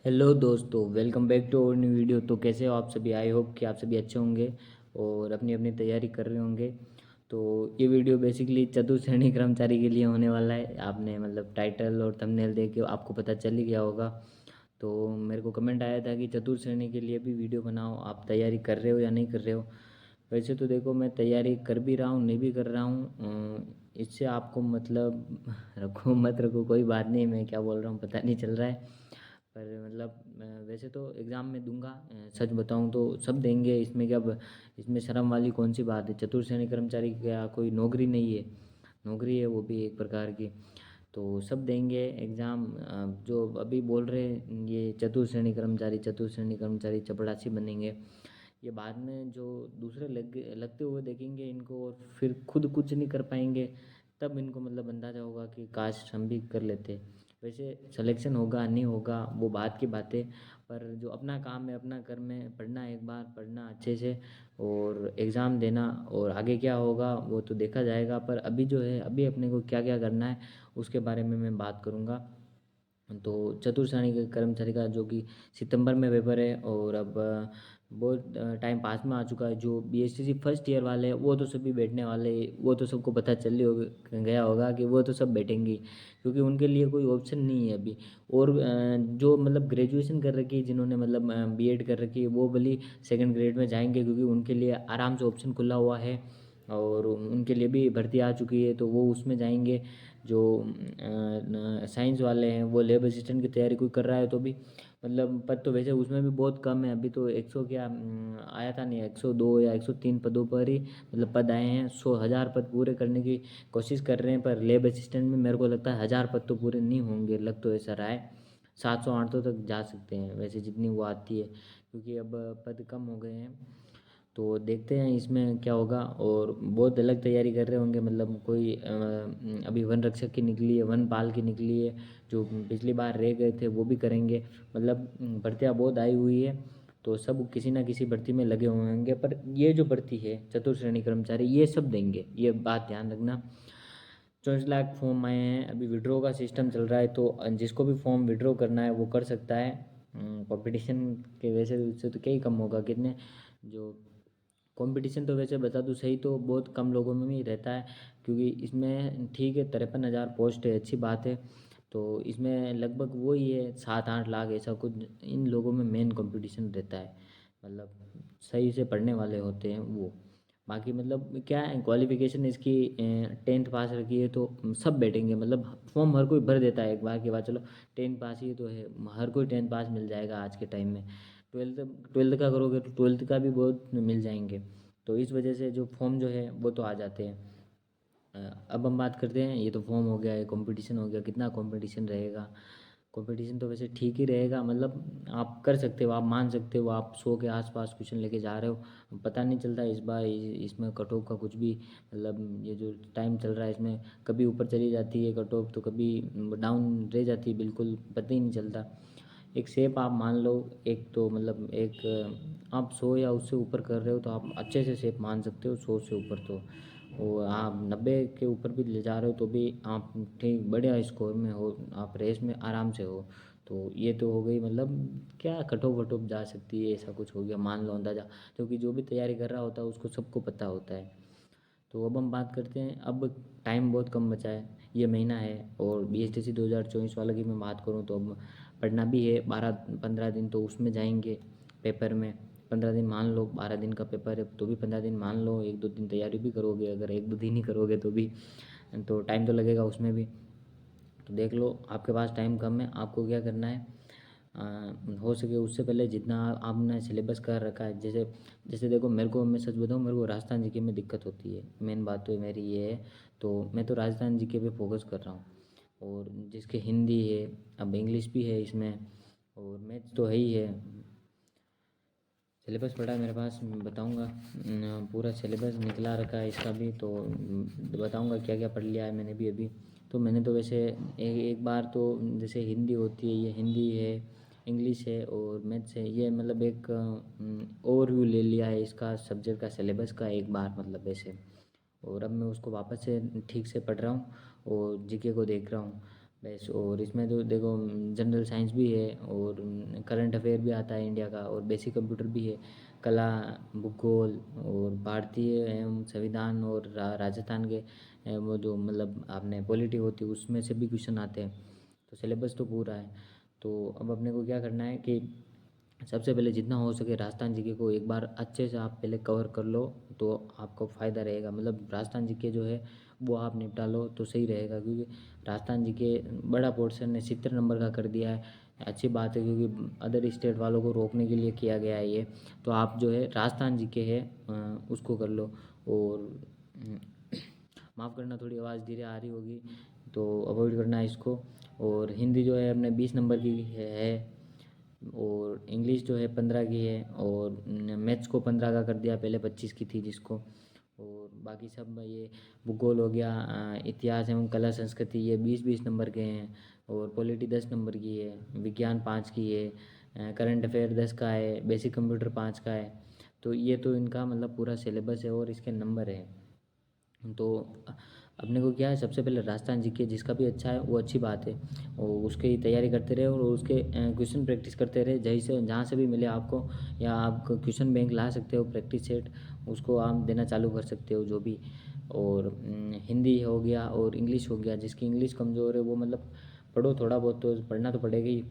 Hello दोस्तों, welcome back to और new video. तो कैसे हो आप सभी? आई होप कि आप सभी अच्छे होंगे और अपनी अपनी तैयारी कर रहे होंगे। तो ये वीडियो बेसिकली चतुर्श्रेणी कर्मचारी के लिए होने वाला है। आपने मतलब टाइटल और थंबनेल देख के आपको पता चल ही गया होगा। तो मेरे को कमेंट आया था कि चतुर्श्रेणी के लिए भी वीडियो बनाओ। आप तैयारी कर रहे हो या नहीं कर रहे हो? वैसे तो देखो, मैं तैयारी कर भी रहा हूँ, नहीं भी कर रहा हूँ। इससे आपको मतलब रखो मत रखो कोई बात नहीं। मैं क्या बोल रहा हूँ पता नहीं चल रहा है। पर मतलब वैसे तो एग्ज़ाम में दूंगा। सच बताऊं तो सब देंगे। इसमें क्या इसमें शर्म वाली कौन सी बात है? चतुर्श्रेणी कर्मचारी क्या कोई नौकरी नहीं है? नौकरी है वो भी एक प्रकार की। तो सब देंगे एग्ज़ाम। जो अभी बोल रहे हैं ये चतुर्श्रेणी कर्मचारी चपड़ासी बनेंगे, ये बाद में जो दूसरे लगते हुए देखेंगे इनको और फिर खुद कुछ नहीं कर पाएंगे, तब इनको मतलब अंदाज़ा होगा कि काश हम भी कर लेते। वैसे सिलेक्शन होगा नहीं होगा वो बात की बात है। पर जो अपना काम है, अपना कर्म है, पढ़ना, एक बार पढ़ना अच्छे से और एग्ज़ाम देना, और आगे क्या होगा वो तो देखा जाएगा। पर अभी जो है, अभी अपने को क्या क्या करना है उसके बारे में मैं बात करूँगा। तो चतुर्श्रेणी के कर्मचारी का जो कि सितंबर में पेपर है, और अब बहुत टाइम पास में आ चुका है। जो बीएसटीसी फर्स्ट ईयर वाले हैं वो तो सभी बैठने वाले हैं, वो तो सबको पता चल ही गया होगा कि वो तो सब बैठेंगे, क्योंकि उनके लिए कोई ऑप्शन नहीं है अभी। और जो मतलब ग्रेजुएशन कर रखी है, जिन्होंने मतलब बीएड कर रखी है, वो भले सेकंड ग्रेड में जाएंगे, क्योंकि उनके लिए आराम से ऑप्शन खुला हुआ है और उनके लिए भी भर्ती आ चुकी है, तो वो उसमें जाएंगे। जो साइंस वाले हैं वो लैब असिस्टेंट की तैयारी कोई कर रहा है तो भी मतलब पद तो वैसे उसमें भी बहुत कम है। अभी तो 100 क्या आया था, नहीं 102 या 103 पदों पर ही मतलब पद आए हैं। 100,000 पद पूरे करने की कोशिश कर रहे हैं, पर लैब असिस्टेंट में मेरे को लगता है 1,000 पद तो पूरे नहीं होंगे, लग तो ऐसा रहा है। 700-800 तक जा सकते हैं वैसे जितनी वो आती है, क्योंकि अब पद कम हो गए हैं। तो देखते हैं इसमें क्या होगा। और बहुत अलग तैयारी कर रहे होंगे, मतलब कोई अभी वन रक्षक की निकली है, वन पाल की निकली है, जो पिछली बार रह गए थे वो भी करेंगे। मतलब भर्तियाँ बहुत आई हुई है, तो सब किसी ना किसी भर्ती में लगे हुए होंगे। पर ये जो भर्ती है चतुर्श्रेणी कर्मचारी, ये सब देंगे, ये बात ध्यान रखना। 24 लाख फॉर्म आए हैं, अभी विड्रॉ का सिस्टम चल रहा है, तो जिसको भी फॉर्म विड्रॉ करना है वो कर सकता है। कंपटीशन के वजह से उससे तो क्या ही कम होगा, कितने जो कंपटीशन तो वैसे बता दूँ सही तो बहुत कम लोगों में ही रहता है, क्योंकि इसमें ठीक है 53,000 पोस्ट है, अच्छी बात है। तो इसमें लगभग वही है 7-8 लाख ऐसा कुछ इन लोगों में मेन कंपटीशन रहता है। मतलब सही से पढ़ने वाले होते हैं वो। बाकी मतलब क्या है, क्वालिफिकेशन इसकी 10th पास रखी है तो सब बैठेंगे। मतलब फॉर्म हर कोई भर देता है एक बार के बाद, चलो 10th पास ही तो है, हर कोई 10th पास मिल जाएगा आज के टाइम में। ट्वेल्थ ट्वेल्थ का करोगे तो ट्वेल्थ का भी बहुत मिल जाएंगे। तो इस वजह से जो फॉर्म जो है वो तो आ जाते हैं। अब हम बात करते हैं, ये तो फॉर्म हो गया है, कंपटीशन हो गया, कितना कंपटीशन रहेगा? कंपटीशन तो वैसे ठीक ही रहेगा, मतलब आप कर सकते हो, आप मान सकते हो, आप 100 के आसपास क्वेश्चन लेके जा रहे हो। पता नहीं चलता इस बार इसमें कट ऑफ का कुछ भी। मतलब ये जो टाइम चल रहा है इसमें कभी ऊपर चली जाती है कट ऑफ, तो कभी डाउन रह जाती है, बिल्कुल पता ही नहीं चलता। एक शेप आप मान लो, एक तो मतलब एक आप 100 या उससे ऊपर कर रहे हो तो आप अच्छे से शेप मान सकते हो। 100 से ऊपर तो, और आप 90 के ऊपर भी ले जा रहे हो तो भी आप ठीक बढ़िया स्कोर में हो, आप रेस में आराम से हो। तो ये तो हो गई, मतलब क्या कटोफ वटोफ जा सकती है, ऐसा कुछ हो गया मान लो अंदाजा, क्योंकि जो भी तैयारी कर रहा होता है उसको सबको पता होता है। तो अब हम बात करते हैं, अब टाइम बहुत कम बचा है, ये महीना है। और BSTC 2024 वाला की मैं बात करूँ तो अब पढ़ना भी है, 12-15 दिन तो उसमें जाएंगे पेपर में। 15 दिन मान लो, 12 दिन का पेपर है तो भी 15 दिन मान लो, 1-2 दिन तैयारी भी करोगे, अगर 1-2 दिन ही करोगे तो भी तो टाइम तो लगेगा उसमें भी। तो देख लो, आपके पास टाइम कम है, आपको क्या करना है, अ, हो सके उससे पहले जितना आपने सिलेबस कर रखा है, जैसे जैसे देखो, मेरे को मैं सच बताऊँ, मेरे को राजस्थान जीके में दिक्कत होती है, मेन बात तो मेरी ये है। तो मैं तो राजस्थान जीके पे फोकस कर रहा हूँ, और जिसके हिंदी है, अब इंग्लिश भी है इसमें, और मैथ्स तो है ही है। सिलेबस पड़ा है मेरे पास, बताऊंगा। पूरा सिलेबस निकला रखा है इसका भी, तो बताऊंगा क्या क्या पढ़ लिया है मैंने भी अभी। तो मैंने तो वैसे एक बार तो, जैसे हिंदी होती है, ये हिंदी है, इंग्लिश है और मैथ्स है, ये मतलब एक ओवरव्यू ले लिया है इसका सब्जेक्ट का सिलेबस का एक बार, मतलब ऐसे। और अब मैं उसको वापस से ठीक से पढ़ रहा हूँ और जीके को देख रहा हूँ। बस। और इसमें तो देखो जनरल साइंस भी है और करंट अफेयर भी आता है इंडिया का, और बेसिक कंप्यूटर भी है, कला, भूगोल और भारतीय एवं संविधान और राजस्थान के वो जो मतलब आपने पॉलिटी होती है उसमें से भी क्वेश्चन आते हैं। तो सिलेबस तो पूरा है। तो अब अपने को क्या करना है कि सबसे पहले जितना हो सके राजस्थान जीके को एक बार अच्छे से आप पहले कवर कर लो, तो आपको फ़ायदा रहेगा। मतलब राजस्थान जीके जो है वो आप निपटा लो तो सही रहेगा, क्योंकि राजस्थान जीके बड़ा पोर्शन ने 70 नंबर का कर दिया है। अच्छी बात है, क्योंकि अदर स्टेट वालों को रोकने के लिए किया गया है ये। तो आप जो है राजस्थान जीके है उसको कर लो। और माफ़ करना, थोड़ी आवाज़ धीरे आ रही होगी तो अवॉइड करना इसको। और हिंदी जो है अपने 20 नंबर की है, और इंग्लिश जो है 15 की है, और मैथ्स को 15 का कर दिया, पहले 25 की थी जिसको। और बाकी सब ये भूगोल हो गया, इतिहास एवं कला संस्कृति ये 20-20 नंबर के हैं, और पॉलिटी 10 नंबर की है, विज्ञान 5 की है, करंट अफेयर 10 का है, बेसिक कंप्यूटर 5 का है। तो ये तो इनका मतलब पूरा सिलेबस है और इसके नंबर है। तो अपने को क्या है, सबसे पहले राजस्थान जीके जिसका भी अच्छा है वो अच्छी बात है, और उसकी तैयारी करते रहे और उसके क्वेश्चन प्रैक्टिस करते रहे, जहीं से जहाँ से भी मिले आपको, या आप क्वेश्चन बैंक ला सकते हो, प्रैक्टिस सेट उसको आप देना चालू कर सकते हो जो भी। और हिंदी हो गया और इंग्लिश हो गया, जिसकी इंग्लिश कमज़ोर है वो मतलब पढ़ो, थोड़ा बहुत तो पढ़ना तो पड़ेगा ही।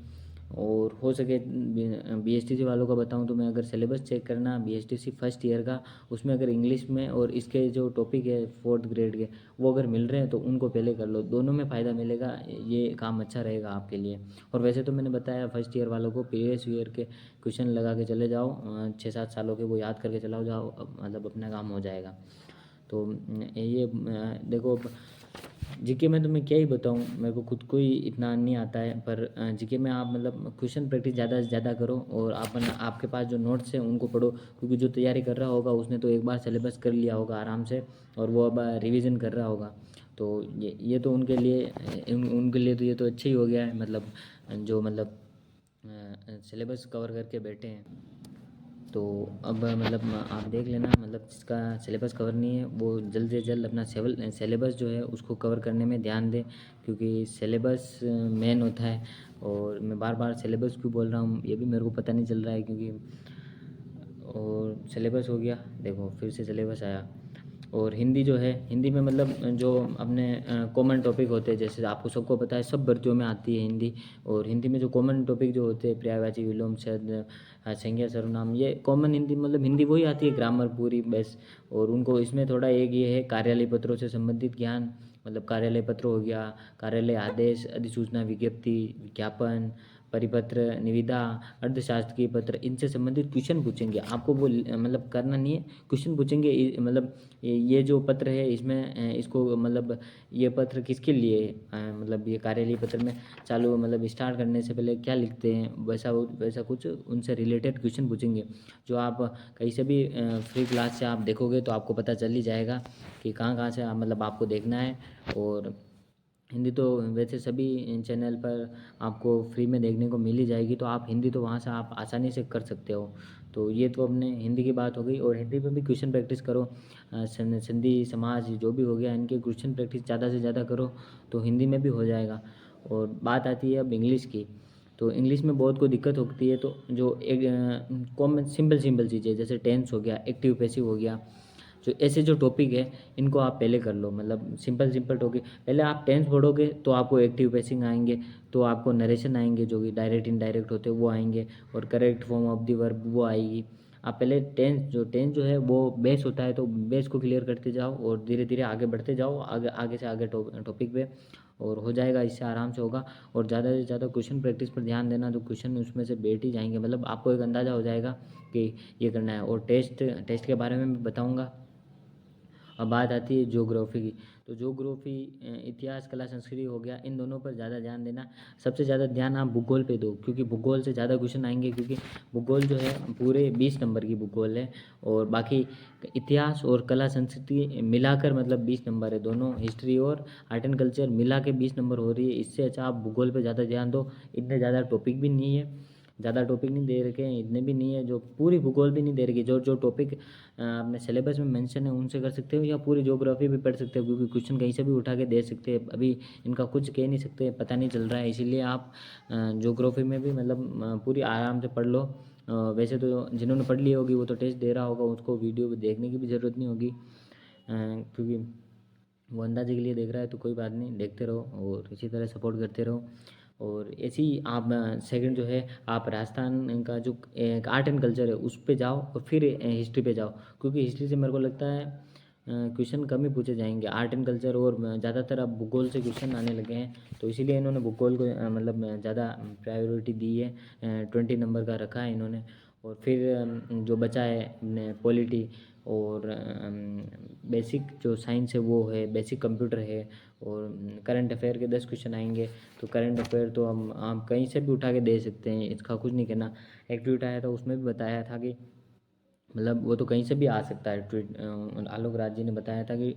और हो सके बीएसटीसी वालों का बताऊं तो मैं, अगर सिलेबस चेक करना बीएसटीसी फर्स्ट ईयर का, उसमें अगर इंग्लिश में और इसके जो टॉपिक है 4th ग्रेड के वो अगर मिल रहे हैं तो उनको पहले कर लो, दोनों में फ़ायदा मिलेगा, ये काम अच्छा रहेगा आपके लिए। और वैसे तो मैंने बताया फर्स्ट ईयर वालों को प्रीवियस ईयर के क्वेश्चन लगा के चले जाओ, 6-7 सालों के वो याद करके चलाओ जाओ, मतलब अपना काम हो जाएगा। तो ये देखो, जीके में तो मैं क्या ही बताऊँ, मेरे को खुद को ही इतना नहीं आता है, पर जीके में आप मतलब क्वेश्चन प्रैक्टिस ज़्यादा से ज़्यादा करो, और आपके पास जो नोट्स हैं उनको पढ़ो, क्योंकि जो तैयारी कर रहा होगा उसने तो एक बार सिलेबस कर लिया होगा आराम से, और वो अब रिवीजन कर रहा होगा। तो ये तो उनके लिए उनके लिए तो ये तो अच्छा ही हो गया है, मतलब जो मतलब सिलेबस कवर करके बैठे हैं। तो अब मतलब आप देख लेना, मतलब जिसका सिलेबस कवर नहीं है वो जल्द से जल्द अपना सिलेबस जो है उसको कवर करने में ध्यान दें, क्योंकि सिलेबस मेन होता है। और मैं बार बार सिलेबस क्यों बोल रहा हूँ ये भी मेरे को पता नहीं चल रहा है, क्योंकि और सिलेबस हो गया, देखो फिर से सिलेबस आया। और हिंदी जो है, हिंदी में मतलब जो अपने कॉमन टॉपिक होते हैं, जैसे आपको सबको पता है सब भर्तियों में आती है हिंदी। और हिंदी में जो कॉमन टॉपिक जो होते हैं, पर्यायवाची, विलोम, छंद, संज्ञा, सर्वनाम, ये कॉमन हिंदी, मतलब हिंदी वही आती है, ग्रामर पूरी बस। और उनको इसमें थोड़ा एक ये है, कार्यालय पत्रों से संबंधित ज्ञान, मतलब कार्यालय पत्र हो गया, कार्यालय आदेश, अधिसूचना, विज्ञप्ति, विज्ञापन, परिपत्र, निविदा, अर्थशास्त्र पत्र, इनसे संबंधित क्वेश्चन पूछेंगे आपको। वो मतलब करना नहीं है, क्वेश्चन पूछेंगे, मतलब ये जो पत्र है इसमें इसको मतलब ये पत्र किसके लिए है, मतलब ये कार्यालय पत्र में चालू मतलब स्टार्ट करने से पहले क्या लिखते हैं, वैसा कुछ उनसे रिलेटेड क्वेश्चन पूछेंगे, जो आप कहीं से भी फ्री क्लास से आप देखोगे तो आपको पता चल ही जाएगा कि कहाँ कहाँ से मतलब आपको देखना है। और हिंदी तो वैसे सभी चैनल पर आपको फ्री में देखने को मिल ही जाएगी, तो आप हिंदी तो वहाँ से आप आसानी से कर सकते हो। तो ये तो अपने हिंदी की बात हो गई। और हिंदी में भी क्वेश्चन प्रैक्टिस करो, संधि समाज जो भी हो गया इनके क्वेश्चन प्रैक्टिस ज़्यादा से ज़्यादा करो, तो हिंदी में भी हो जाएगा। और बात आती है अब इंग्लिश की, तो इंग्लिश में बहुत कोई दिक्कत होती है, तो जो एक कॉमन सिंपल चीज़ें जैसे टेंस हो गया, एक्टिव पैसिव हो गया, जो ऐसे जो टॉपिक है इनको आप पहले कर लो, मतलब सिंपल टॉपिक पहले आप टेंस पढ़ोगे तो आपको एक्टिव पैसिंग आएंगे, तो आपको नरेशन आएंगे, जो कि डायरेक्ट इनडायरेक्ट होते हैं वो आएंगे, और correct form of the verb वो आएगी। आप पहले टेंस जो है वो बेस होता है, तो बेस को क्लियर करते जाओ और धीरे धीरे आगे बढ़ते जाओ, आगे आगे से आगे टॉपिक पे, और हो जाएगा, इससे आराम से होगा। और ज़्यादा से ज़्यादा क्वेश्चन प्रैक्टिस पर ध्यान देना, तो क्वेश्चन उसमें से बैठ ही जाएंगे, मतलब आपको एक अंदाज़ा हो जाएगा कि ये करना है। और टेस्ट के बारे में मैं बताऊँगा। अब बात आती है ज्योग्राफी की, तो ज्योग्राफी इतिहास, कला, संस्कृति हो गया, इन दोनों पर ज़्यादा ध्यान देना। सबसे ज़्यादा ध्यान आप भूगोल पे दो, क्योंकि भूगोल से ज़्यादा क्वेश्चन आएंगे, क्योंकि भूगोल जो है पूरे 20 नंबर की भूगोल है, और बाकी इतिहास और कला संस्कृति मिलाकर मतलब 20 नंबर है, दोनों हिस्ट्री और आर्ट एंड कल्चर मिला के 20 नंबर हो रही है। इससे अच्छा आप भूगोल पर ज़्यादा ध्यान दो, इतने ज़्यादा टॉपिक भी नहीं है, ज़्यादा टॉपिक नहीं दे रखे हैं, इतने भी नहीं है, जो पूरी भूगोल भी नहीं दे रखी, जो जो टॉपिक अपने सिलेबस में मेंशन है उनसे कर सकते हो, या पूरी ज्योग्राफी भी पढ़ सकते हो, क्योंकि क्वेश्चन कहीं से भी उठा के दे सकते हैं। अभी इनका कुछ कह नहीं सकते, पता नहीं चल रहा है, इसीलिए आप ज्योग्राफी में भी मतलब पूरी आराम से पढ़ लो। वैसे तो जिन्होंने पढ़ ली होगी वो तो टेस्ट दे रहा होगा, उसको वीडियो देखने की भी ज़रूरत नहीं होगी, क्योंकि वो अंदाजे के लिए देख रहा है, तो कोई बात नहीं, देखते रहो और इसी तरह सपोर्ट करते रहो। और ऐसे ही आप सेकंड जो है, आप राजस्थान का जो एक आर्ट एंड कल्चर है उस पे जाओ और फिर हिस्ट्री पे जाओ, क्योंकि हिस्ट्री से मेरे को लगता है क्वेश्चन कम ही पूछे जाएंगे। आर्ट एंड कल्चर और ज़्यादातर अब भूगोल से क्वेश्चन आने लगे हैं, तो इसीलिए इन्होंने भूगोल को मतलब ज़्यादा प्रायोरिटी दी है, 20 नंबर का रखा है इन्होंने। और फिर जो बचा है पॉलिटी और बेसिक जो साइंस है वो है, बेसिक कंप्यूटर है, और करंट अफेयर के 10 क्वेश्चन आएंगे। तो करंट अफेयर तो हम कहीं से भी उठा के दे सकते हैं, इसका कुछ नहीं कहना। एक ट्वीट आया था उसमें भी बताया था कि मतलब वो तो कहीं से भी आ सकता है। ट्वीट आलोक राज जी ने बताया था कि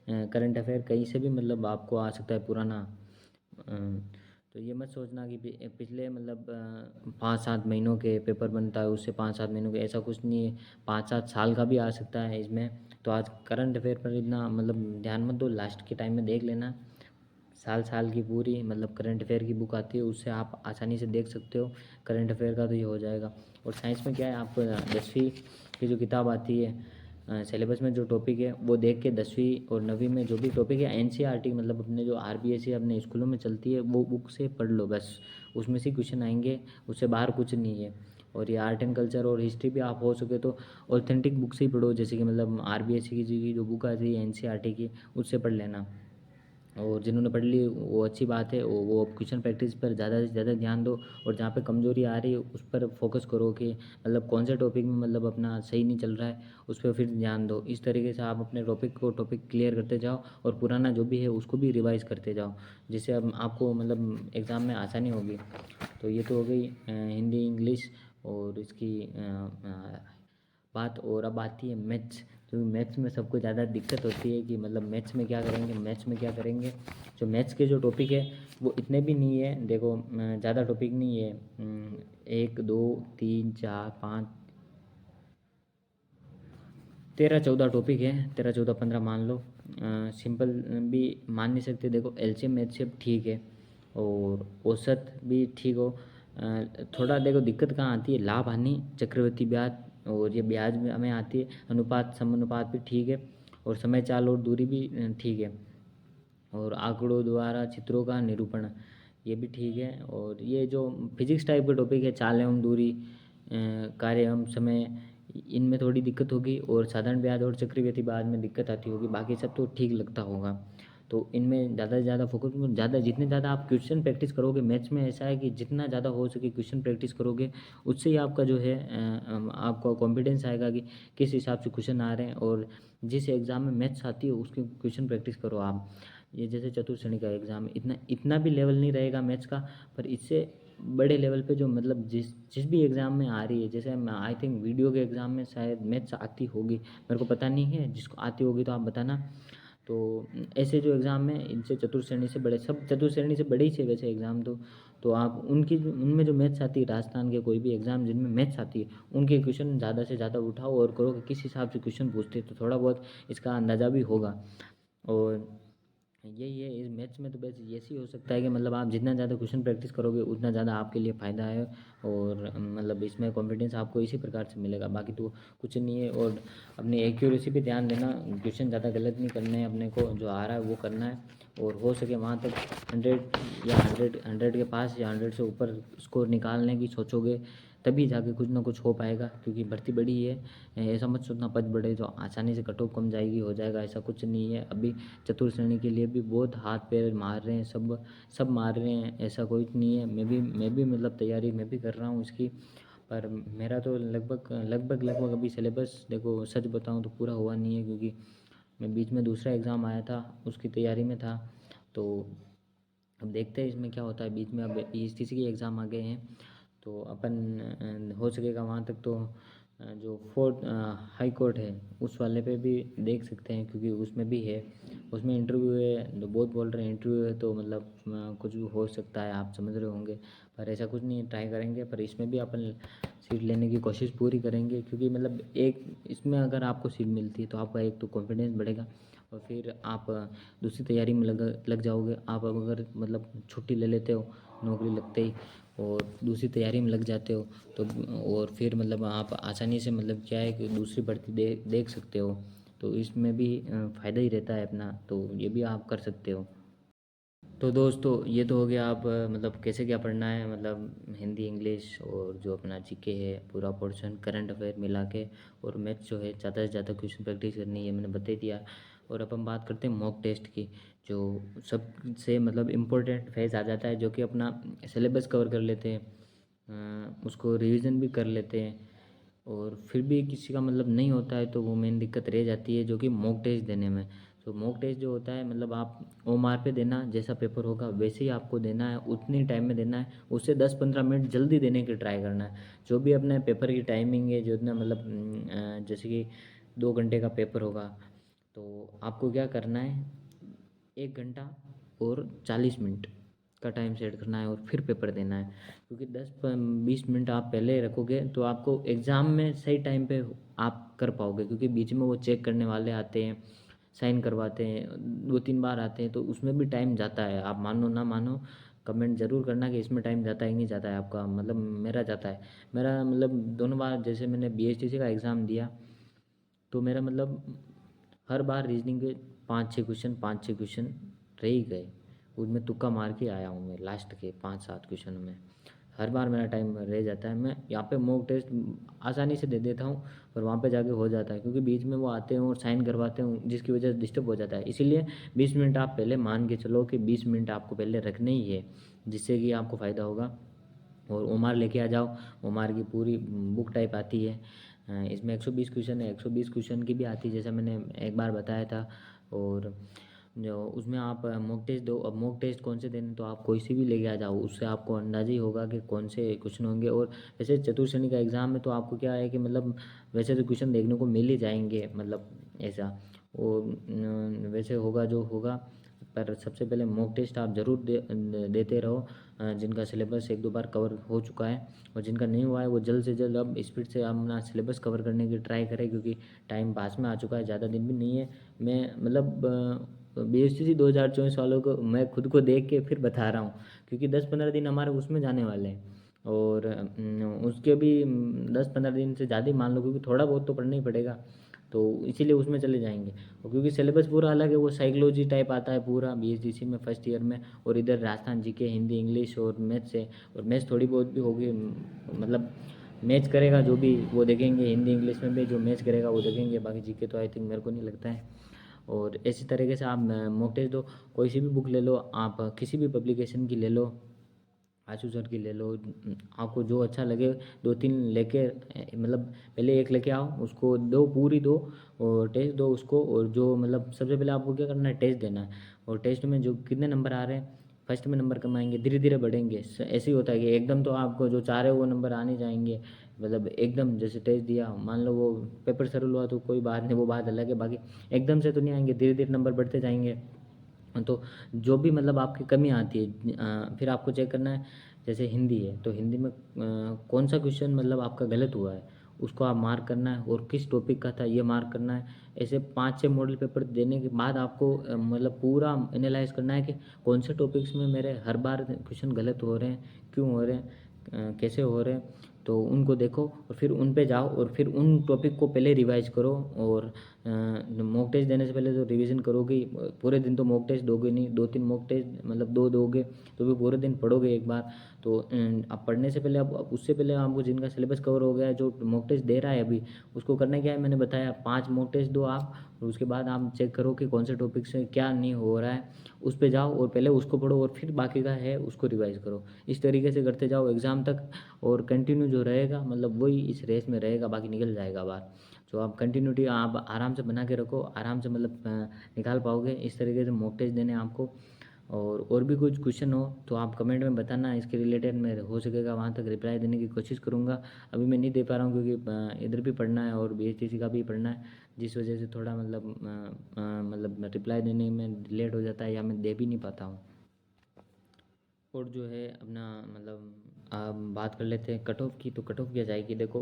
करंट अफेयर कहीं से भी मतलब आपको आ सकता है पुराना। तो ये मत सोचना कि पिछले मतलब 5-7 महीनों के पेपर बनता है उससे 5-7 महीनों के, ऐसा कुछ नहीं है, 5-7 साल का भी आ सकता है इसमें। तो आज करंट अफेयर पर इतना मतलब ध्यान मत दो, लास्ट के टाइम में देख लेना। साल साल की पूरी मतलब करंट अफेयर की बुक आती है, उससे आप आसानी से देख सकते हो करंट अफेयर का, तो ये हो जाएगा। और साइंस में क्या है, आपको 10वीं की जो किताब आती है, सिलेबस में जो टॉपिक है वो देख के 10वीं और 9वीं में जो भी टॉपिक है एनसीईआरटी मतलब अपने जो आरबीएसई अपने स्कूलों में चलती है वो बुक से पढ़ लो बस, उसमें से क्वेश्चन आएंगे, उससे बाहर कुछ नहीं है। और ये आर्ट एंड कल्चर और हिस्ट्री भी आप हो सके तो ऑथेंटिक बुक से ही पढ़ो, जैसे कि मतलब आरबीएसई की जो बुक आती है एनसीईआरटी की, उससे पढ़ लेना। और जिन्होंने पढ़ ली वो अच्छी बात है, वो क्वेश्चन प्रैक्टिस पर ज़्यादा से ज़्यादा ध्यान दो, और जहाँ पे कमज़ोरी आ रही है उस पर फोकस करो कि मतलब कौन से टॉपिक में मतलब अपना सही नहीं चल रहा है, उस पर फिर ध्यान दो। इस तरीके से आप अपने टॉपिक क्लियर करते जाओ और पुराना जो भी है उसको भी रिवाइज़ करते जाओ, जिससे अब आपको मतलब एग्ज़ाम में आसानी होगी। तो ये तो हो गई हिंदी इंग्लिश और इसकी बात। और अब आती है मैथ्स, क्योंकि मैथ्स में सबको ज़्यादा दिक्कत होती है कि मतलब मैथ्स में क्या करेंगे, मैथ्स में क्या करेंगे। जो मैथ्स के जो टॉपिक है वो इतने भी नहीं है, देखो ज़्यादा टॉपिक नहीं है, 1 2 3 4 5 13-14 टॉपिक है, 13-14-15 मान लो। सिंपल भी मान नहीं सकते, देखो एलसीएम एचसीएफ ठीक है, और औसत भी ठीक हो। थोड़ा देखो दिक्कत कहाँ आती है, लाभ हानि चक्रवृद्धि ब्याज, और ये ब्याज में हमें आती है, अनुपात समानुपात भी ठीक है, और समय चाल और दूरी भी ठीक है, और आंकड़ों द्वारा चित्रों का निरूपण ये भी ठीक है। और ये जो फिजिक्स टाइप के टॉपिक है, चाल एवं दूरी, कार्य एवं समय, इनमें थोड़ी दिक्कत होगी, और साधारण ब्याज और चक्रवृद्धि ब्याज में दिक्कत आती होगी, बाकी सब तो ठीक लगता होगा। तो इनमें ज़्यादा से ज़्यादा फोकस, ज़्यादा जितने ज़्यादा आप क्वेश्चन प्रैक्टिस करोगे मैथ्स में, ऐसा है कि जितना ज़्यादा हो सके क्वेश्चन प्रैक्टिस करोगे, उससे ही आपका जो है आपको कॉन्फिडेंस आएगा कि किस हिसाब से क्वेश्चन आ रहे हैं। और जिस एग्ज़ाम में मैथ्स आती है उसकी क्वेश्चन प्रैक्टिस करो आप। ये जैसे चतुर्थ श्रेणी का एग्ज़ाम, इतना इतना भी लेवल नहीं रहेगा मैथ्स का, पर इससे बड़े लेवल पे जो मतलब जिस जिस भी एग्ज़ाम में आ रही है, जैसे आई थिंक वीडियो के एग्ज़ाम में शायद मैथ्स आती होगी, मेरे को पता नहीं है, जिसको आती होगी तो आप बताना। तो ऐसे जो एग्ज़ाम है इनसे चतुर्थ श्रेणी से बड़े, सब चतुर्थ श्रेणी से बड़े ही थे वैसे एग्ज़ाम तो आप उनमें जो मैथ्स आती है, राजस्थान के कोई भी एग्ज़ाम जिनमें मैथ्स आती है उनके क्वेश्चन ज़्यादा से ज़्यादा उठाओ और करो कि किस हिसाब से क्वेश्चन पूछते हैं, तो थोड़ा बहुत इसका अंदाज़ा भी होगा। और यही है इस मैथ्स में, तो बस ऐसे ही हो सकता है कि मतलब आप जितना ज़्यादा क्वेश्चन प्रैक्टिस करोगे उतना ज़्यादा आपके लिए फ़ायदा है, और मतलब इसमें कॉन्फिडेंस आपको इसी प्रकार से मिलेगा, बाकी तो कुछ नहीं है। और अपनी एक्यूरेसी पे ध्यान देना, क्वेश्चन ज़्यादा गलत नहीं करने हैं, अपने को जो आ रहा है वो करना है, और हो सके वहाँ तक 100 या 100 के पास या 100 से ऊपर स्कोर निकालने की सोचोगे, तभी जाके कुछ ना कुछ हो पाएगा, क्योंकि भर्ती बड़ी है। ऐसा मत सोचना पद बढ़े तो आसानी से कट ऑफ कम जाएगी हो जाएगा, ऐसा कुछ नहीं है। अभी चतुर्थ श्रेणी के लिए भी बहुत हाथ पैर मार रहे हैं, सब मार रहे हैं, ऐसा कोई नहीं है। मैं भी मतलब तैयारी मैं भी कर रहा हूँ इसकी, पर मेरा तो लगभग अभी सिलेबस देखो सच बताऊँ तो पूरा हुआ नहीं है, क्योंकि मैं बीच में दूसरा एग्ज़ाम आया था उसकी तैयारी में था। तो अब देखते हैं इसमें क्या होता है, बीच में अब ईएसटीसी के एग्ज़ाम आ गए हैं, तो अपन हो सकेगा वहाँ तक तो जो फोर्थ हाई कोर्ट है उस वाले पे भी देख सकते हैं, क्योंकि उसमें भी है, उसमें इंटरव्यू है, तो बहुत बोल रहे हैं इंटरव्यू है, तो मतलब कुछ भी हो सकता है, आप समझ रहे होंगे। पर ऐसा कुछ नहीं है, ट्राई करेंगे, पर इसमें भी अपन सीट लेने की कोशिश पूरी करेंगे, क्योंकि मतलब एक इसमें अगर आपको सीट मिलती है तो आपका एक तो कॉन्फिडेंस बढ़ेगा, और फिर आप दूसरी तैयारी में लग जाओगे। आप अगर मतलब छुट्टी ले लेते हो नौकरी लगते ही और दूसरी तैयारी में लग जाते हो तो, और फिर मतलब आप आसानी से मतलब क्या है कि दूसरी भर्ती देख सकते हो, तो इसमें भी फ़ायदा ही रहता है अपना, तो ये भी आप कर सकते हो। तो दोस्तों ये तो हो गया, आप मतलब कैसे क्या पढ़ना है, मतलब हिंदी इंग्लिश और जो अपना जीके है पूरा पोर्शन करंट अफेयर मिला के, और मैथ्स जो है ज़्यादा से ज़्यादा क्वेश्चन प्रैक्टिस करनी है, मैंने बता ही दिया। और अब हम बात करते हैं मॉक टेस्ट की, जो सबसे मतलब इम्पोर्टेंट फेज आ जाता है, जो कि अपना सिलेबस कवर कर लेते हैं, उसको रिवीजन भी कर लेते हैं, और फिर भी किसी का मतलब नहीं होता है, तो वो मेन दिक्कत रह जाती है जो कि मॉक टेस्ट देने में। तो मॉक टेस्ट जो होता है मतलब आप ओमार पे देना, जैसा पेपर होगा वैसे ही आपको देना है, उतनी टाइम में देना है, उससे 10-15 मिनट जल्दी देने की ट्राई करना है। जो भी अपने पेपर की टाइमिंग है, जो इतना मतलब जैसे कि 2 घंटे का पेपर होगा, तो आपको क्या करना है, 1 घंटा और 40 मिनट का टाइम सेट करना है और फिर पेपर देना है, क्योंकि 10-20 मिनट आप पहले रखोगे तो आपको एग्ज़ाम में सही टाइम पे आप कर पाओगे, क्योंकि बीच में वो चेक करने वाले आते हैं, साइन करवाते हैं, 2-3 बार आते हैं, तो उसमें भी टाइम जाता है। आप मानो ना मानो, कमेंट ज़रूर करना कि इसमें टाइम जाता है कि नहीं जाता है आपका, मतलब मेरा जाता है। मेरा मतलब दोनों बार, जैसे मैंने BHTC का एग्ज़ाम दिया, तो मेरा मतलब हर बार रीजनिंग के 5-6 क्वेश्चन रह ही गए, उसमें तुक्का मार के आया हूँ मैं लास्ट के 5-7 क्वेश्चनों में। हर बार मेरा टाइम रह जाता है, मैं यहाँ पे मॉक टेस्ट आसानी से दे देता हूँ, पर वहाँ पे जाके हो जाता है, क्योंकि बीच में वो आते हैं और साइन करवाते हैं, जिसकी वजह से डिस्टर्ब हो जाता है। इसीलिए 20 मिनट आप पहले मान के चलो कि 20 मिनट आपको पहले रखने ही है, जिससे कि आपको फ़ायदा होगा। और ओमार लेके आ जाओ, ओमार की पूरी बुक टाइप आती है, इसमें 120 क्वेश्चन है, 120 क्वेश्चन की भी आती है, जैसा मैंने एक बार बताया था। और जो उसमें आप मॉक टेस्ट दो। अब मॉक टेस्ट कौन से देने, तो आप कोई सी भी लेके आ जाओ, उससे आपको अंदाजा ही होगा कि कौन से क्वेश्चन होंगे। और वैसे चतुर्श्रेणी का एग्ज़ाम में तो आपको क्या है कि मतलब वैसे तो क्वेश्चन देखने को मिल ही जाएंगे, मतलब ऐसा, और वैसे होगा जो होगा, पर सबसे पहले मॉक टेस्ट आप ज़रूर देते रहो, जिनका सिलेबस 1-2 बार कवर हो चुका है, और जिनका नहीं हुआ है वो जल्द से जल्द अब स्पीड से अपना सिलेबस कवर करने की ट्राई करें, क्योंकि टाइम पास में आ चुका है, ज़्यादा दिन भी नहीं है। मैं मतलब BHTC 2024 वालों को मैं खुद को देख के फिर बता रहा हूँ, क्योंकि 10-15 दिन हमारे उसमें जाने वाले हैं, और उसके भी 10-15 दिन से ज़्यादा ही मान लो, क्योंकि थोड़ा बहुत तो पढ़ना ही पड़ेगा, तो इसीलिए उसमें चले जाएंगे। और क्योंकि सिलेबस पूरा अलग है, वो साइकोलॉजी टाइप आता है पूरा BHTC में फर्स्ट ईयर में, और इधर राजस्थान जीके, हिंदी इंग्लिश और मैथ्स है, और मैथ्स थोड़ी बहुत भी होगी, मतलब मैच करेगा जो भी वो देखेंगे, हिंदी इंग्लिश में भी जो मैच करेगा वो देखेंगे, बाकी जीके तो आई थिंक मेरे को नहीं लगता है। और इसी तरीके से आप मॉक टेस्ट दो, कोई सी भी बुक ले लो आप, किसी भी पब्लिकेशन की ले लो, आशु सर की ले लो, आपको जो अच्छा लगे 2-3 लेके मतलब पहले एक लेके आओ, उसको दो, पूरी दो, और टेस्ट दो उसको। और जो मतलब सबसे पहले आपको क्या करना है, टेस्ट देना है, और टेस्ट में जो कितने नंबर आ रहे हैं, फर्स्ट में नंबर कम आएंगे, धीरे धीरे बढ़ेंगे। ऐसे ही होता है कि एकदम तो आपको जो चाह रहे हो वो नंबर आने जाएंगे, मतलब एकदम जैसे टेस्ट दिया, मान लो वो पेपर सरल हुआ तो कोई बात नहीं, वो बात अलग है, बाकी एकदम से तो नहीं आएंगे, धीरे धीरे नंबर बढ़ते जाएंगे। तो जो भी मतलब आपकी कमी आती है, फिर आपको चेक करना है, जैसे हिंदी है तो हिंदी में कौन सा क्वेश्चन मतलब आपका गलत हुआ है, उसको आप मार्क करना है, और किस टॉपिक का था ये मार्क करना है। ऐसे 5-6 मॉडल पेपर देने के बाद आपको मतलब पूरा एनालाइज करना है कि कौन से टॉपिक्स में मेरे हर बार क्वेश्चन गलत हो रहे हैं, क्यों हो रहे हैं, कैसे हो रहे हैं, तो उनको देखो और फिर उन पे जाओ, और फिर उन टॉपिक को पहले रिवाइज करो। और मॉक टेस्ट देने से पहले तो रिवीजन करोगे ही, पूरे दिन तो मॉक टेस्ट दोगे नहीं, 2-3 मॉक टेस्ट मतलब 2 दोगे तो भी पूरे दिन पढ़ोगे एक बार। तो अब पढ़ने से पहले, अब उससे पहले आपको जिनका सिलेबस कवर हो गया है, जो मॉक टेस्ट दे रहा है अभी, उसको करना क्या है, मैंने बताया 5 मॉक टेस्ट दो आप, और उसके बाद आप चेक करो कि कौन से टॉपिक से क्या नहीं हो रहा है, उस पे जाओ और पहले उसको पढ़ो, और फिर बाकी का है उसको रिवाइज करो। इस तरीके से करते जाओ एग्ज़ाम तक, और कंटिन्यू जो रहेगा मतलब वही इस रेस में रहेगा, बाकी निकल जाएगा बाहर। जो आप कंटिन्यूटी आप आराम से बना के रखो, आराम से मतलब निकाल पाओगे। इस तरीके से मॉक टेस्ट देने आपको। और भी कुछ क्वेश्चन हो तो आप कमेंट में बताना, इसके रिलेटेड मैं हो सकेगा वहाँ तक रिप्लाई देने की कोशिश करूँगा। अभी मैं नहीं दे पा रहा हूँ, क्योंकि इधर भी पढ़ना है और BHTC का भी पढ़ना है, जिस वजह से थोड़ा मतलब रिप्लाई देने में लेट हो जाता है, या मैं दे भी नहीं पाता हूँ। और जो है अपना मतलब बात कर लेते हैं कट ऑफ की। तो कट ऑफ क्या जाएगी, देखो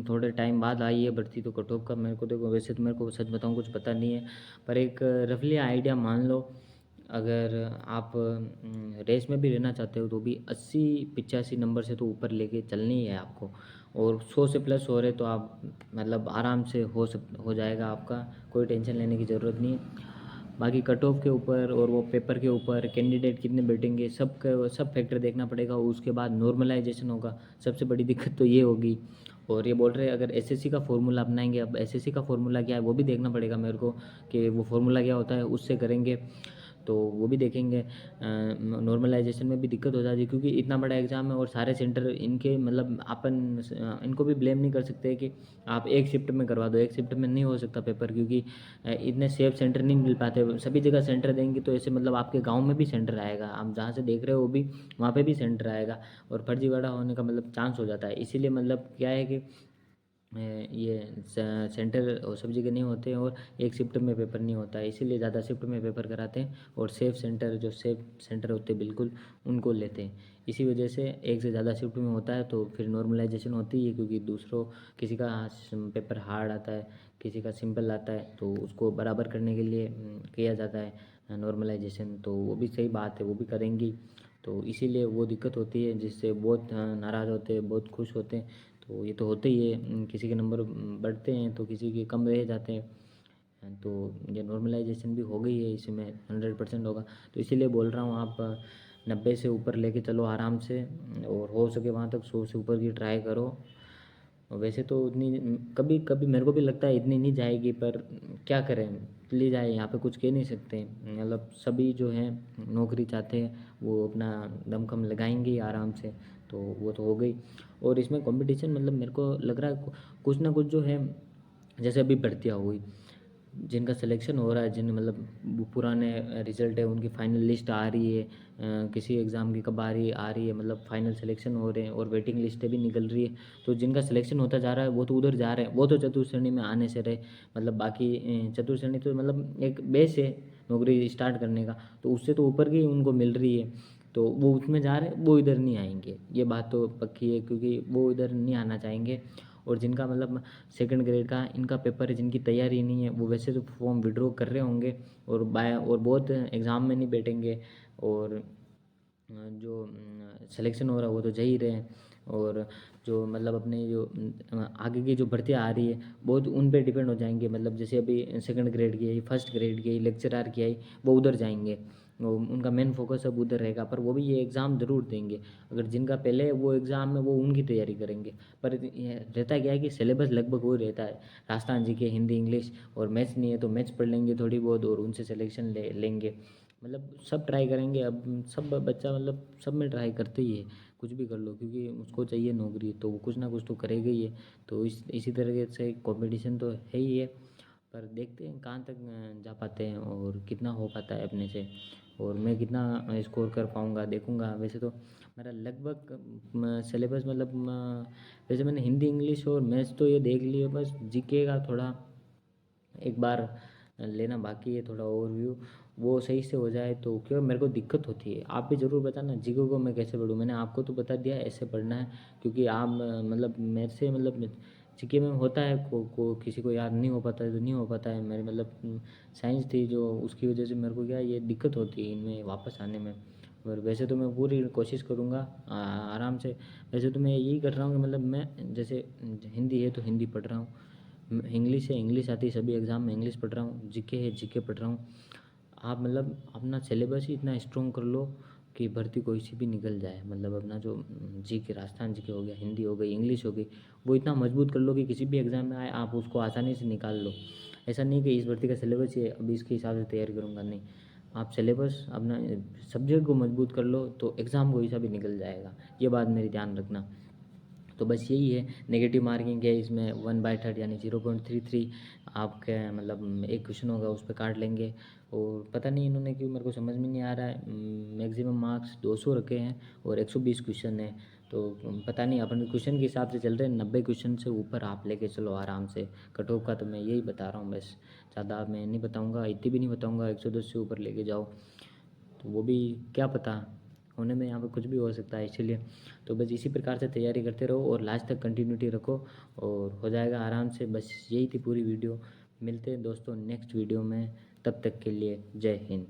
थोड़े टाइम बाद आई है भर्ती, तो कट ऑफ का मेरे को देखो, वैसे तो मेरे को सच बताऊँ कुछ पता नहीं है, पर एक रफली आइडिया मान लो, अगर आप रेस में भी रहना चाहते हो तो भी 80-85 नंबर से तो ऊपर लेके चलनी है आपको। और 100 से प्लस हो रहे तो आप मतलब आराम से हो जाएगा आपका, कोई टेंशन लेने की ज़रूरत नहीं है। बाकी कट ऑफ के ऊपर और वो पेपर के ऊपर कैंडिडेट कितने बैठेंगे, सब फैक्टर देखना पड़ेगा। उसके बाद नॉर्मलाइजेशन होगा, सबसे बड़ी दिक्कत तो ये होगी। और ये बोल रहे हैं अगर एसएससी का फॉर्मूला अपनाएंगे, अब एसएससी का फॉर्मूला क्या है वो भी देखना पड़ेगा मेरे को, कि वो फॉर्मूला क्या होता है, उससे करेंगे तो वो भी देखेंगे। नॉर्मलाइजेशन में भी दिक्कत हो जाती है क्योंकि इतना बड़ा एग्ज़ाम है और सारे सेंटर इनके, मतलब अपन इनको भी ब्लेम नहीं कर सकते कि आप एक शिफ्ट में करवा दो, एक शिफ्ट में नहीं हो सकता पेपर, क्योंकि इतने सेफ सेंटर नहीं मिल पाते। सभी जगह सेंटर देंगे तो ऐसे मतलब आपके गांव में भी सेंटर आएगा, आप जहाँ से देख रहे हो वो भी वहाँ पे भी सेंटर आएगा, और फर्जीवाड़ा होने का मतलब चांस हो जाता है। इसीलिए मतलब क्या है कि ये सेंटर और सब जगह नहीं होते और एक शिफ्ट में पेपर नहीं होता है, इसीलिए ज़्यादा शिफ्ट में पेपर कराते हैं और सेफ सेंटर, जो सेफ सेंटर होते हैं बिल्कुल, उनको लेते हैं। इसी वजह से एक से ज़्यादा शिफ्ट में होता है तो फिर नॉर्मलाइजेशन होती है, क्योंकि दूसरों किसी का पेपर हार्ड आता है, किसी का सिंपल आता है, तो उसको बराबर करने के लिए किया जाता है नॉर्मलाइजेशन। तो वो भी सही बात है, वो भी करेंगी। तो इसीलिए वो दिक्कत होती है जिससे बहुत नाराज़ होते हैं, बहुत खुश होते हैं। तो ये तो होते ही है, किसी के नंबर बढ़ते हैं तो किसी के कम रह जाते हैं। तो ये नॉर्मलाइजेशन भी हो गई है, इसमें 100% होगा। तो इसीलिए बोल रहा हूँ आप 90 से ऊपर लेके चलो आराम से, और हो सके वहाँ तक 100 से ऊपर की ट्राई करो। वैसे तो उतनी कभी कभी मेरे को भी लगता है इतनी नहीं जाएगी, पर क्या करें, ले जाए, यहाँ पे कुछ कह नहीं सकते। मतलब सभी जो हैं नौकरी चाहते हैं वो अपना दमखम लगाएंगे ही आराम से, तो वो तो हो गई। और इसमें कंपटीशन मतलब मेरे को लग रहा है कुछ ना कुछ जो है, जैसे अभी भर्तियाँ हुई, जिनका सिलेक्शन हो रहा है, जिन मतलब पुराने रिजल्ट है उनकी फाइनल लिस्ट आ रही है, किसी एग्ज़ाम की कब आ रही है, मतलब फाइनल सिलेक्शन हो रहे हैं और वेटिंग लिस्टें भी निकल रही है। तो जिनका सिलेक्शन होता जा रहा है वो तो उधर जा रहे हैं, वो तो चतुर्थ श्रेणी में आने से रहे। मतलब बाकी चतुर्थ श्रेणी तो मतलब एक बेस है नौकरी स्टार्ट करने का, तो उससे तो ऊपर की उनको मिल रही है, तो वो उसमें जा रहे हैं, वो इधर नहीं आएंगे, ये बात तो पक्की है, क्योंकि वो इधर नहीं आना चाहेंगे। और जिनका मतलब सेकंड ग्रेड का इनका पेपर है, जिनकी तैयारी नहीं है, वो वैसे तो फॉर्म विड्रॉ कर रहे होंगे और बहुत एग्ज़ाम में नहीं बैठेंगे, और जो सिलेक्शन हो रहा है वो तो जा ही रहे हैं। और जो मतलब अपने जो आगे की जो भर्तियाँ आ रही है बहुत उन पे डिपेंड हो जाएंगे, मतलब जैसे अभी सेकंड ग्रेड की आई, फर्स्ट ग्रेड की आई, लेक्चरार की आई, वो उधर जाएंगे, वो उनका मेन फोकस अब उधर रहेगा। पर वो भी ये एग्ज़ाम ज़रूर देंगे, अगर जिनका पहले वो एग्ज़ाम है वो उनकी तैयारी करेंगे। पर ये रहता क्या है कि सिलेबस लगभग वो रहता है, राजस्थान जी के, हिंदी इंग्लिश, और मैथ्स नहीं है तो मैथ्स पढ़ लेंगे थोड़ी बहुत और उनसे सिलेक्शन ले लेंगे। मतलब सब ट्राई करेंगे, अब सब बच्चा मतलब सब में ट्राई करते ही है, कुछ भी कर लो, क्योंकि उसको चाहिए नौकरी, तो वो कुछ ना कुछ तो करेगा ही है। तो इसी तरीके से कंपटीशन तो है ही है, पर देखते हैं कहाँ तक जा पाते हैं और कितना हो पाता है अपने से, और मैं कितना स्कोर कर पाऊँगा देखूँगा। वैसे तो मेरा लगभग सिलेबस मतलब वैसे मैंने हिंदी इंग्लिश और मैथ्स तो ये देख लिए, बस जीके का थोड़ा एक बार लेना बाकी है, थोड़ा ओवरव्यू, वो सही से हो जाए तो, क्यों मेरे को दिक्कत होती है। आप भी ज़रूर बताना जीके को मैं कैसे पढूं, मैंने आपको तो बता दिया ऐसे पढ़ना है, क्योंकि आप मतलब मेरे से मतलब जीके में होता है किसी को याद नहीं हो पाता है तो नहीं हो पाता है। मेरे मतलब साइंस थी जो, उसकी वजह से मेरे को क्या ये दिक्कत होती है इनमें वापस आने में। और वैसे तो मैं पूरी कोशिश करूँगा आराम से। वैसे तो मैं यही कर रहा हूँ कि मतलब मैं जैसे हिंदी है तो हिंदी पढ़ रहा हूँ, इंग्लिश है इंग्लिश आती है, सभी एग्ज़ाम में इंग्लिश पढ़ रहा हूँ, जीके है जीके पढ़ रहा हूँ। आप मतलब अपना सिलेबस ही इतना स्ट्रॉन्ग कर लो कि भर्ती कोई सी भी निकल जाए। मतलब अपना जो जीके, राजस्थान जीके हो गया, हिंदी हो गई, इंग्लिश हो गई, वो इतना मजबूत कर लो कि किसी भी एग्ज़ाम में आए आप उसको आसानी से निकाल लो। ऐसा नहीं कि इस भर्ती का सिलेबस ही है अभी इसके हिसाब से तैयारी करूँगा, नहीं। आप सिलेबस अपना सब्जेक्ट को मजबूत कर लो तो एग्ज़ाम कोई सा भी निकल जाएगा, ये बात मेरी ध्यान रखना। तो बस यही है, नेगेटिव मार्किंग है इसमें 1/3 यानी 0.33 आपके मतलब एक क्वेश्चन होगा उस पर काट लेंगे। और पता नहीं इन्होंने क्यों, मेरे को समझ में नहीं आ रहा है, मैक्सिमम मार्क्स 200 रखे हैं और 120 क्वेश्चन है। तो पता नहीं, अपन क्वेश्चन के हिसाब से चल रहे हैं, 90 क्वेश्चन से ऊपर आप लेके चलो आराम से। कट ऑफ का तो मैं यही बता रहा हूँ बस, ज़्यादा मैं नहीं बताऊँगा, इतनी भी नहीं बताऊँगा, 110 से ऊपर लेके जाओ। तो वो भी क्या पता होने में यहाँ पे कुछ भी हो सकता है, इसीलिए तो बस इसी प्रकार से तैयारी करते रहो और लास्ट तक कंटिन्यूटी रखो और हो जाएगा आराम से। बस यही थी पूरी वीडियो। मिलते हैं दोस्तों नेक्स्ट वीडियो में, तब तक के लिए जय हिंद।